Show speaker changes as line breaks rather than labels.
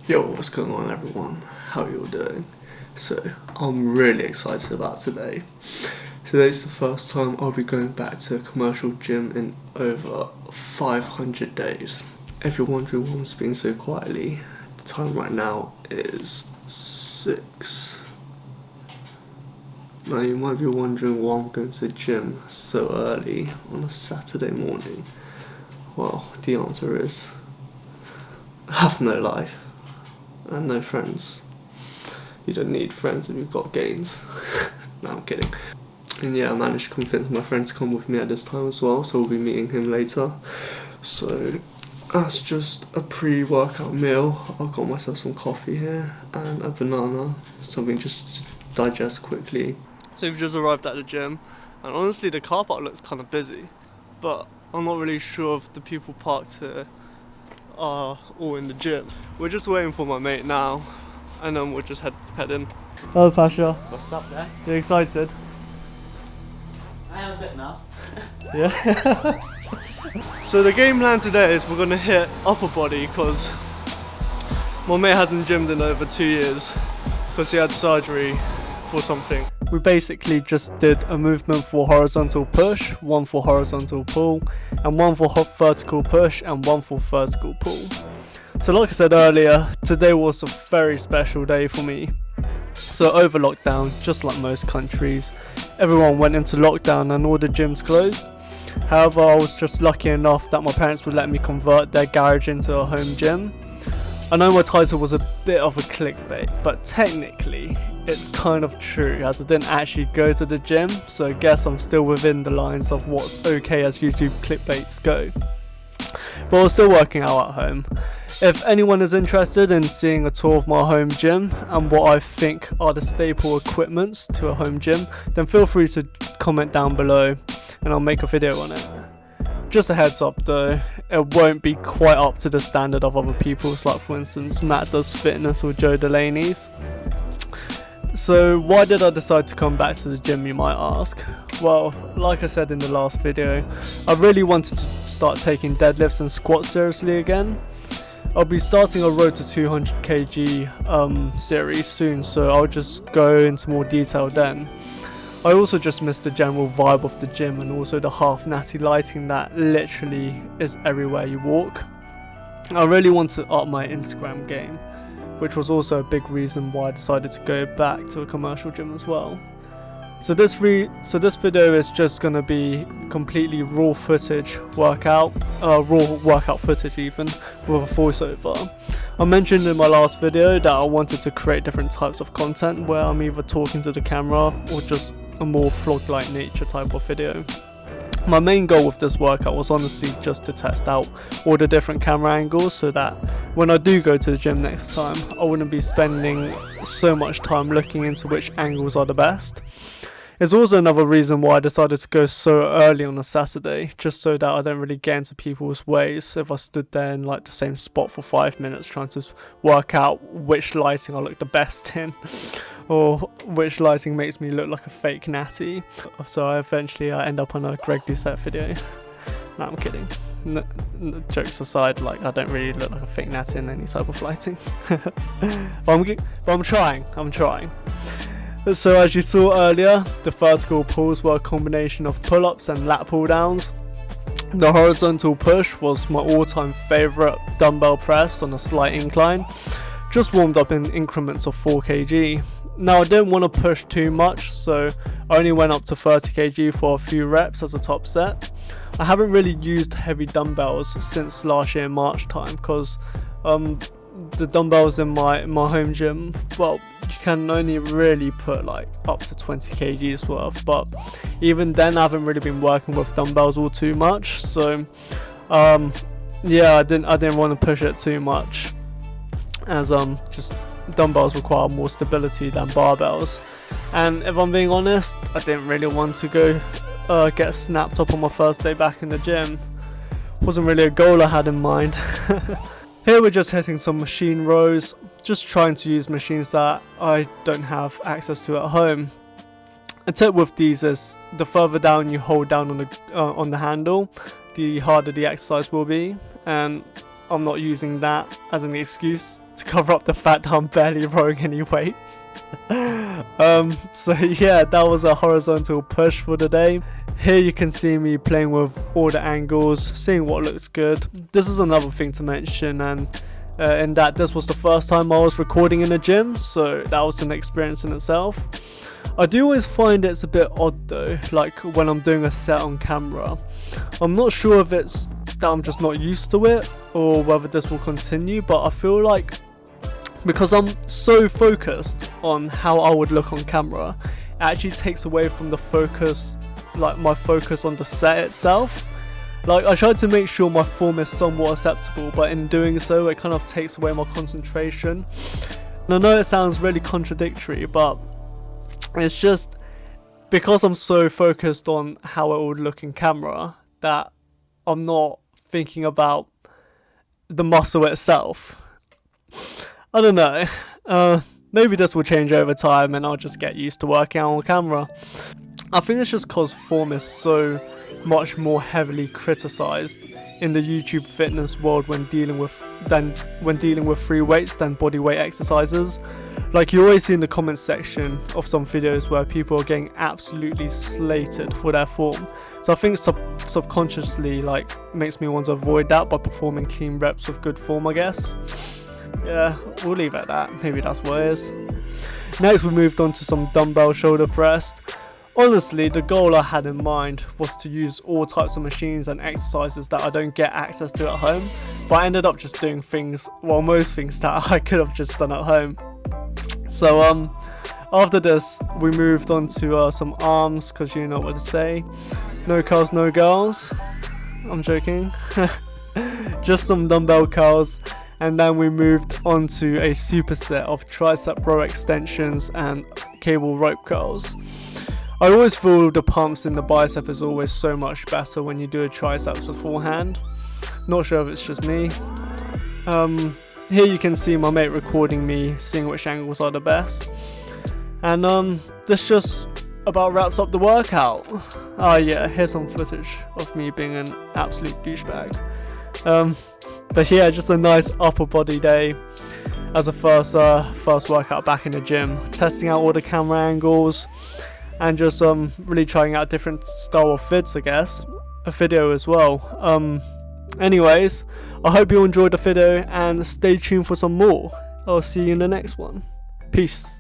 Yo, what's going on everyone? How are you all doing? So, I'm really excited about today. Today's the first time I'll be going back to a commercial gym in over 500 days. If you're wondering why I'm speaking so quietly, the time right now is 6. Now you might be wondering why I'm going to the gym so early on a Saturday morning. Well, the answer is, I have no life and no friends. You don't need friends if you've got gains. No, I'm kidding. And yeah, I managed to convince my friend to come with me at this time as well, so we'll be meeting him later. So that's just a pre-workout meal. I've got myself some coffee here and a banana, something just to digest quickly. So we've just arrived at the gym, and honestly the car park looks kind of busy, but I'm not really sure if the people parked here are all in the gym. We're just waiting for my mate now, and then we'll just head in. Hello Pasha.
What's up there?
You excited?
I am a bit now.
Yeah. So the game plan today is we're gonna hit upper body because my mate hasn't gymmed in over 2 years because he had surgery for something. We basically just did a movement for horizontal push, one for horizontal pull, and one for vertical push, and one for vertical pull. So like I said earlier, today was a very special day for me. So over lockdown, just like most countries, everyone went into lockdown and all the gyms closed. However, I was just lucky enough that my parents would let me convert their garage into a home gym. I know my title was a bit of a clickbait, but technically it's kind of true as I didn't actually go to the gym, so I guess I'm still within the lines of what's okay as YouTube clickbaits go. But I was still working out at home. If anyone is interested in seeing a tour of my home gym and what I think are the staple equipments to a home gym, then feel free to comment down below and I'll make a video on it. Just a heads up though, it won't be quite up to the standard of other people's, like for instance Matt Does Fitness or Joe Delaney's. So why did I decide to come back to the gym, you might ask? Well, like I said in the last video, I really wanted to start taking deadlifts and squats seriously again. I'll be starting a Road to 200 kg series soon, so I'll just go into more detail then. I also just missed the general vibe of the gym and also the half natty lighting that literally is everywhere you walk. I really want to up my Instagram game, which was also a big reason why I decided to go back to a commercial gym as well. So this video is just gonna be completely raw footage workout, raw workout footage even, with a voiceover. I mentioned in my last video that I wanted to create different types of content where I'm either talking to the camera or just a more vlog-like nature type of video. My main goal with this workout was honestly just to test out all the different camera angles so that when I do go to the gym next time, I wouldn't be spending so much time looking into which angles are the best. It's also another reason why I decided to go so early on a Saturday, just so that I don't really get into people's ways if I stood there in like the same spot for 5 minutes trying to work out which lighting I look the best in. Or which lighting makes me look like a fake natty. So I end up on a Greg Doucette video. No, I'm kidding. No, jokes aside, like I don't really look like a fake natty in any type of lighting. but I'm trying. So as you saw earlier, the vertical pulls were a combination of pull-ups and lat pull-downs. The horizontal push was my all-time favourite dumbbell press on a slight incline. Just warmed up in increments of 4 kg. Now I didn't want to push too much, so I only went up to 30 kg for a few reps as a top set. I haven't really used heavy dumbbells since last year March time because the dumbbells in my home gym, well, you can only really put like up to 20 kgs worth, but even then I haven't really been working with dumbbells all too much, so yeah, I didn't want to push it too much as just dumbbells require more stability than barbells, and if I'm being honest, I didn't really want to go get snapped up on my first day back in the gym. Wasn't really a goal I had in mind. Here we're just hitting some machine rows, just trying to use machines that I don't have access to at home. A tip with these is the further down you hold down on the handle, the harder the exercise will be, and I'm not using that as an excuse to cover up the fact that I'm barely rowing any weights. So yeah, that was a horizontal push for the day. Here you can see me playing with all the angles, seeing what looks good. This is another thing to mention, and in that this was the first time I was recording in a gym, so that was an experience in itself. I do always find it's a bit odd though, like when I'm doing a set on camera. I'm not sure if it's that I'm just not used to it or whether this will continue, but I feel like because I'm so focused on how I would look on camera, it actually takes away from the focus, like my focus on the set itself. Like, I try to make sure my form is somewhat acceptable, but in doing so it kind of takes away my concentration. And I know it sounds really contradictory, but it's just because I'm so focused on how it would look in camera that I'm not thinking about the muscle itself. I don't know. Maybe this will change over time and I'll just get used to working out on camera. I think it's just because form is so much more heavily criticized in the YouTube fitness world when dealing with free weights than body weight exercises. Like, you always see in the comments section of some videos where people are getting absolutely slated for their form. So I think subconsciously like makes me want to avoid that by performing clean reps with good form, I guess. Yeah, we'll leave it at that. Maybe that's what it is. Next we moved on to some dumbbell shoulder press. Honestly, the goal I had in mind was to use all types of machines and exercises that I don't get access to at home, but I ended up just doing things, well, most things that I could have just done at home. So after this we moved on to some arms, because you know what to say. No curls, no girls. I'm joking. Just some dumbbell curls, and then we moved on to a superset of tricep row extensions and cable rope curls. I always feel the pumps in the bicep is always so much better when you do a triceps beforehand. Not sure if it's just me. Here you can see my mate recording me, seeing which angles are the best. And this just about wraps up the workout. Oh yeah, here's some footage of me being an absolute douchebag. But yeah, just a nice upper body day as a first workout back in the gym. Testing out all the camera angles and just really trying out different style of fits, I guess. A video as well. Anyways, I hope you enjoyed the video and stay tuned for some more. I'll see you in the next one. Peace.